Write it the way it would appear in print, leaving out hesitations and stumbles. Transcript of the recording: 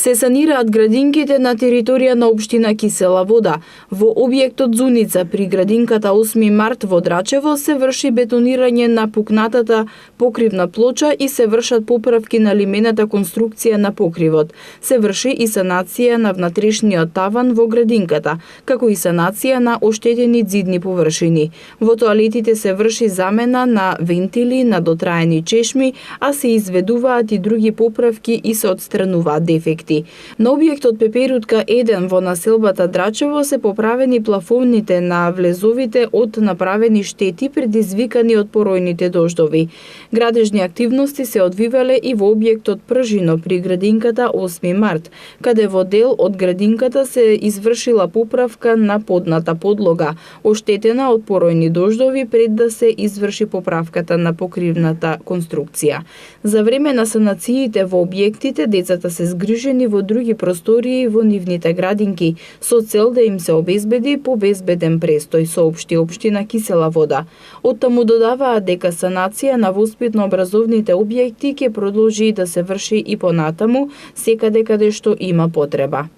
Се санираат градинките на територија на општина Кисела Вода. Во објектот Зуница при градинката 8 март во Драчево се врши бетонирање на пукнатата покривна плоча и се вршат поправки на лимената конструкција на покривот. Се врши и санација на внатрешниот таван во градинката, како и санација на оштетени ѕидни површини. Во тоалетите се врши замена на вентили, на дотраени чешми, а се изведуваат и други поправки и се отстрануваат дефекти. На објектот Пеперутка 1 во населбата Драчево се поправени плафоните на влезовите од направени штети предизвикани од поројните дождови. Градежни активности се одвивале и во објектот Пржино при градинката 8 март, каде во дел од градинката се извршила поправка на подната подлога, оштетена од поројни дождови пред да се изврши поправката на покривната конструкција. За време на санациите во објектите децата се згрижени во други простории во нивните градинки со цел да им се обезбеди побезбеден престој, соопшти општина Кисела Вода. Оттаму додаваат дека санација на воспитно-образовните објекти ќе продолжи да се врши и понатаму секаде каде што има потреба.